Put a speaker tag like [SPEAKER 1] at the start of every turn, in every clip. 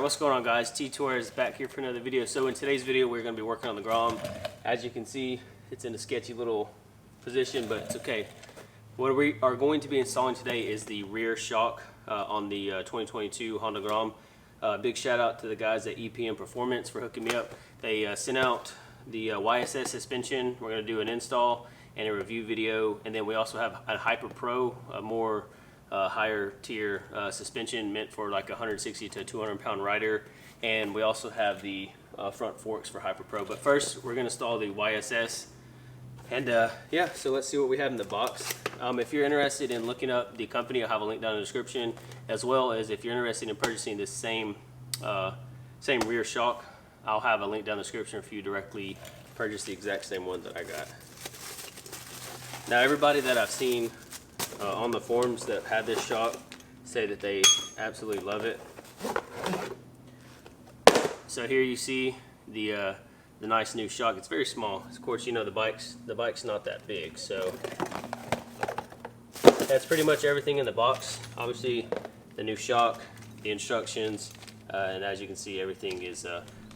[SPEAKER 1] What's going on, guys? TTorres is back here for another video. So in today's video we're going to be working on the GROM. As you can see, it's in a sketchy little position, but it's okay. What we are going to be installing today is the rear shock on the 2022 Honda GROM. Big shout out to the guys at EPM Performance for hooking me up. They sent out the YSS suspension. We're going to do an install and a review video, and then we also have a Hyper Pro, a more higher tier suspension meant for like a 160 to 200 pound rider, and we also have the front forks for Hyper Pro. But first we're going to install the YSS, and yeah, so let's see what we have in the box. If you're interested in looking up the company, I'll have a link down in the description, as well as if you're interested in purchasing this same rear shock, I'll have a link down in the description for you to directly purchase the exact same one that I got. Now, everybody that I've seen on the forums that had this shock say that they absolutely love it. So here you see the nice new shock. It's very small. Of course, you know the bike's not that big, so that's pretty much everything in the box. Obviously, the new shock, the instructions, and as you can see, everything is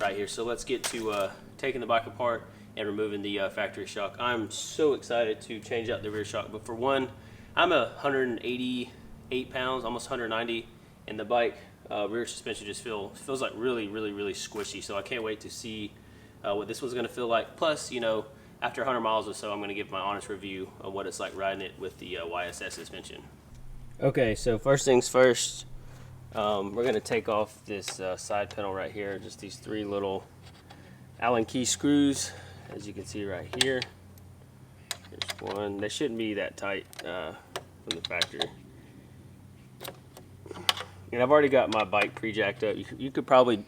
[SPEAKER 1] right here. So let's get to taking the bike apart and removing the factory shock. I'm so excited to change out the rear shock, but for one, I'm 188 pounds, almost 190, and the bike rear suspension just feels like really squishy. So I can't wait to see what this one's going to feel like. Plus, you know, after 100 miles or so, I'm going to give my honest review of what it's like riding it with the YSS suspension. Okay, so first things first, we're going to take off this side panel right here. Just these three little Allen key screws, as you can see right here. Here's one. They shouldn't be that tight from the factory. And I've already got my bike pre-jacked up. You could probably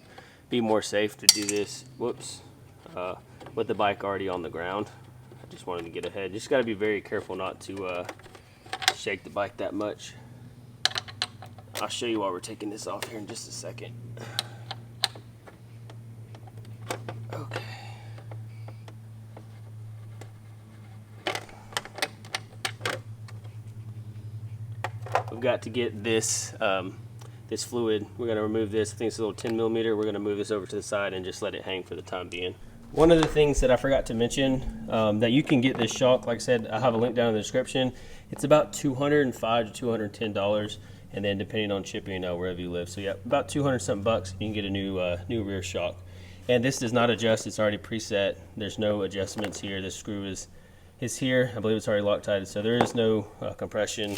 [SPEAKER 1] be more safe to do this, whoops, with the bike already on the ground. I just wanted to get ahead. Just got to be very careful not to shake the bike that much. I'll show you while we're taking this off here in just a second. Okay. We've got to get this this fluid. We're going to remove this. I think it's a little 10 millimeter. We're going to move this over to the side and just let it hang for the time being. One of the things that I forgot to mention, that you can get this shock, like I said, I have a link down in the description. It's about $205 to $210, and then depending on shipping wherever you live. So yeah, about 200 something bucks, you can get a new rear shock. And this does not adjust. It's already preset. There's no adjustments here. This screw is here. I believe it's already Loctited, so there is no compression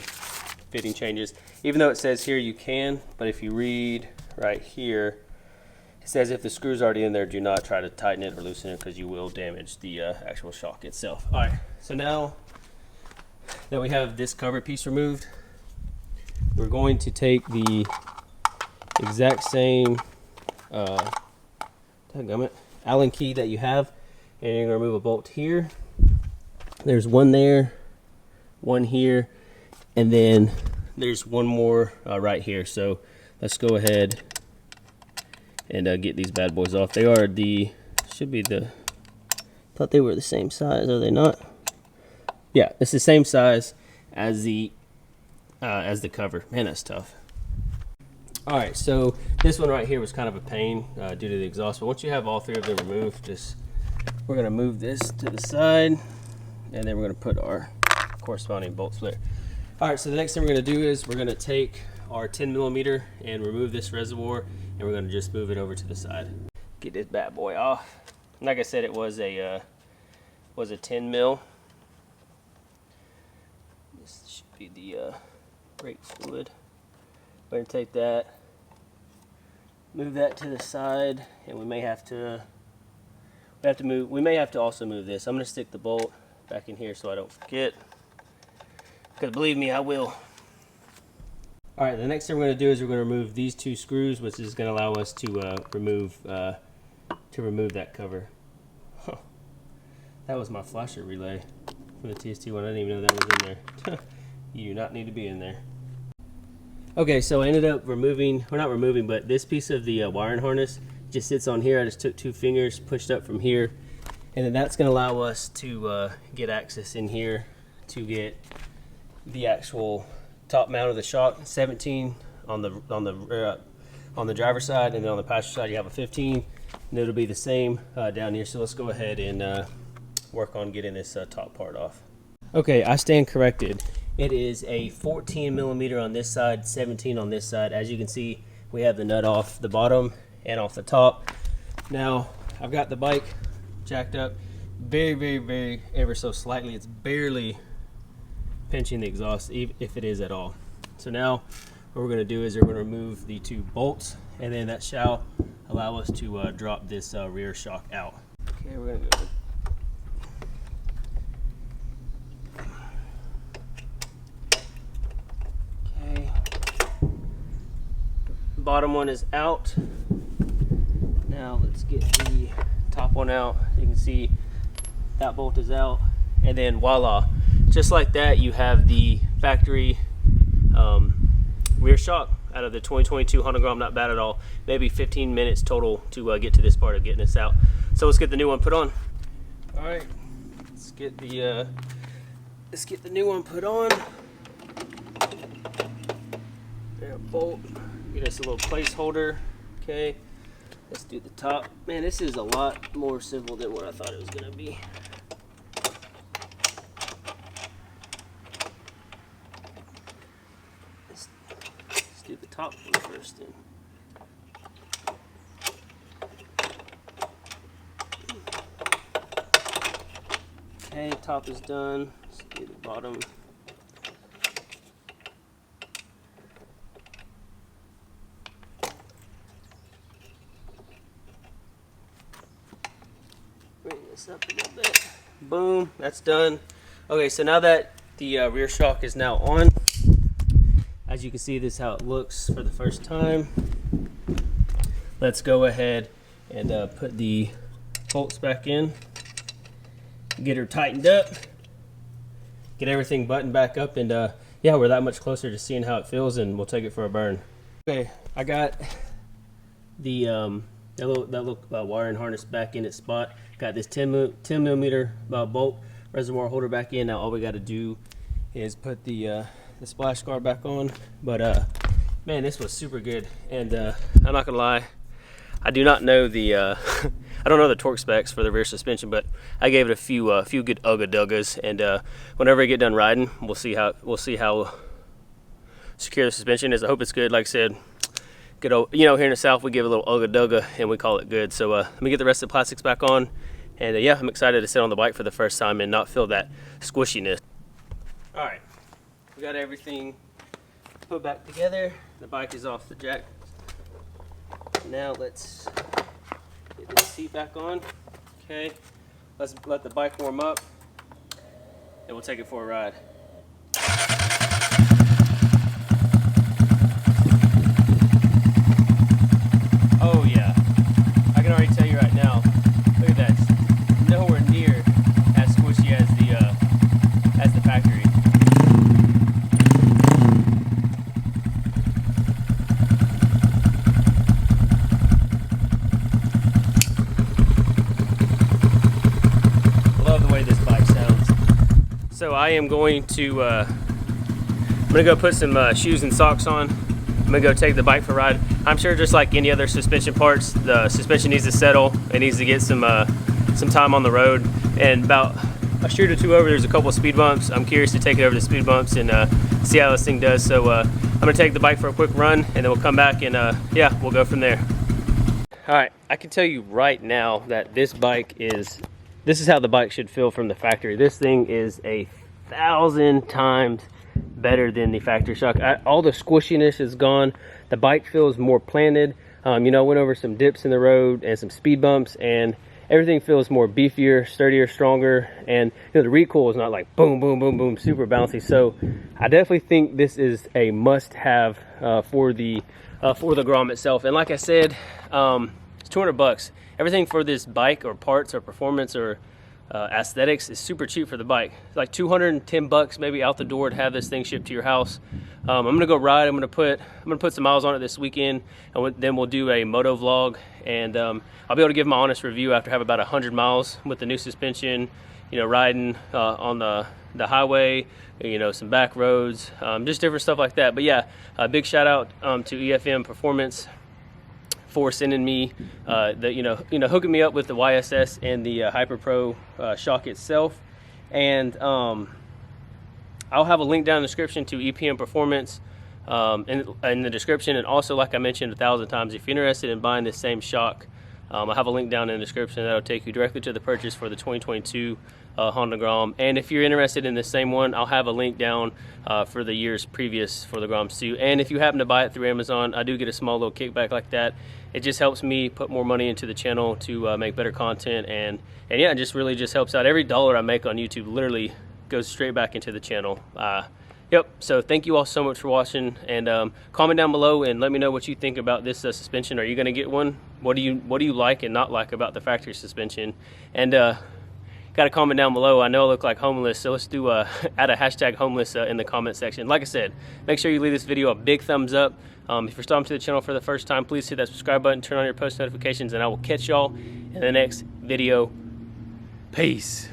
[SPEAKER 1] fitting changes. Even though it says here you can, but if you read right here, it says if the screw's already in there, do not try to tighten it or loosen it, because you will damage the actual shock itself. All right, so now that we have this cover piece removed, we're going to take the exact same Allen key that you have, and you're going to remove a bolt here. There's one there, one here, and then there's one more right here. So let's go ahead and get these bad boys off. They are thought they were the same size, are they not? Yeah, it's the same size as the cover. Man, that's tough. All right, so this one right here was kind of a pain due to the exhaust, but once you have all three of them removed, we're gonna move this to the side, and then we're gonna put our corresponding bolts there. All right, so the next thing we're gonna do is we're gonna take our 10 millimeter and remove this reservoir, and we're gonna just move it over to the side. Get this bad boy off. Like I said, it was a 10 mil. This should be the brake fluid. We're gonna take that, move that to the side, and we may have to also move this. I'm gonna stick the bolt back in here so I don't forget, because believe me, I will. All right, the next thing we're going to do is we're going to remove these two screws, which is going to allow us to remove that cover. Huh. That was my flasher relay from the TST one. I didn't even know that was in there. You do not need to be in there. Okay, so I ended up removing, or not removing, but this piece of the wiring harness just sits on here. I just took 2 fingers, pushed up from here, and then that's going to allow us to get access in here to get the actual top mount of the shock. 17 on the on the driver's side, and then on the passenger side you have a 15, and it'll be the same down here. So let's go ahead and work on getting this top part off. Okay, I stand corrected. It is a 14 millimeter on this side, 17 on this side. As you can see, we have the nut off the bottom and off the top. Now I've got the bike jacked up very ever so slightly. It's barely pinching the exhaust, if it is at all. So now what we're going to do is we're going to remove the 2 bolts, and then that shall allow us to drop this rear shock out. Okay, we're going to go. Okay, bottom one is out. Now let's get the top one out. You can see that bolt is out, and then voila, just like that, you have the factory rear shock out of the 2022 Honda GROM. Not bad at all. Maybe 15 minutes total to get to this part of getting this out. So let's get the new one put on. All right, let's get the new one put on. There, bolt. Get us a little placeholder. Okay, let's do the top. Man, this is a lot more simple than what I thought it was gonna be. Let's do the top one first then. Okay, top is done. Let's do the bottom. Bring this up a little bit. Boom, that's done. Okay, so now that the rear shock is now on, as you can see, this is how it looks for the first time. Let's go ahead and put the bolts back in, get her tightened up, get everything buttoned back up, and yeah, we're that much closer to seeing how it feels, and we'll take it for a burn. Okay, I got the that little wiring harness back in its spot. Got this 10 millimeter bolt reservoir holder back in. Now all we got to do is put the splash guard back on. But man, this was super good, and I'm not gonna lie, I do not know the I don't know the torque specs for the rear suspension, but I gave it a few good ugga-duggas, and whenever I get done riding, we'll see how secure the suspension is. I hope it's good. Like I said, good old, here in the South we give a little ugga-dugga and we call it good. So let me get the rest of the plastics back on, and yeah, I'm excited to sit on the bike for the first time and not feel that squishiness. All right, we got everything put back together. The bike is off the jack. Now let's get the seat back on. Okay, let's let the bike warm up, and we'll take it for a ride. Oh yeah, I can already tell you right now, look at that, it's nowhere near as squishy as the factory. Love the way this bike sounds. So I am going to I'm gonna go put some shoes and socks on. I'm gonna go take the bike for a ride. I'm sure just like any other suspension parts, the suspension needs to settle. It needs to get some time on the road. And about a street or two over, there's a couple of speed bumps. I'm curious to take it over the speed bumps and see how this thing does. So I'm gonna take the bike for a quick run, and then we'll come back and yeah, we'll go from there. All right, I can tell you right now that this is how the bike should feel from the factory. This thing is 1,000 times better than the factory shock. All the squishiness is gone. The bike feels more planted. Went over some dips in the road and some speed bumps, and everything feels more beefier, sturdier, stronger. And the recoil is not like boom, boom, boom, boom, super bouncy. So I definitely think this is a must-have for the GROM itself. And like I said, it's $200. Everything for this bike, or parts, or performance, or aesthetics, is super cheap for the bike. It's like $210 maybe out the door to have this thing shipped to your house. I'm gonna go ride. I'm gonna put some miles on it this weekend, and then we'll do a moto vlog, and I'll be able to give my honest review after I have about 100 miles with the new suspension, riding on the highway, some back roads, just different stuff like that. But yeah, a big shout out to EFM Performance for sending me hooking me up with the YSS and the Hyper Pro shock itself. And I'll have a link down in the description to EPM Performance in the description. And also, like I mentioned 1,000 times, if you're interested in buying this same shock, I'll have a link down in the description that'll take you directly to the purchase for the 2022 Honda GROM. And if you're interested in the same one, I'll have a link down for the years previous for the GROMs too. And if you happen to buy it through Amazon, I do get a small little kickback like that. It just helps me put more money into the channel to make better content, and yeah, it just really just helps out. Every dollar I make on YouTube literally goes straight back into the channel. Yep, so thank you all so much for watching, and comment down below and let me know what you think about this suspension. Are you going to get one? What do you like and not like about the factory suspension? And got to comment down below. I know I look like homeless, so let's do add a hashtag homeless in the comment section. Like I said, make sure you leave this video a big thumbs up. If you're starting to the channel for the first time, please hit that subscribe button, turn on your post notifications, and I will catch y'all in the next video. Peace.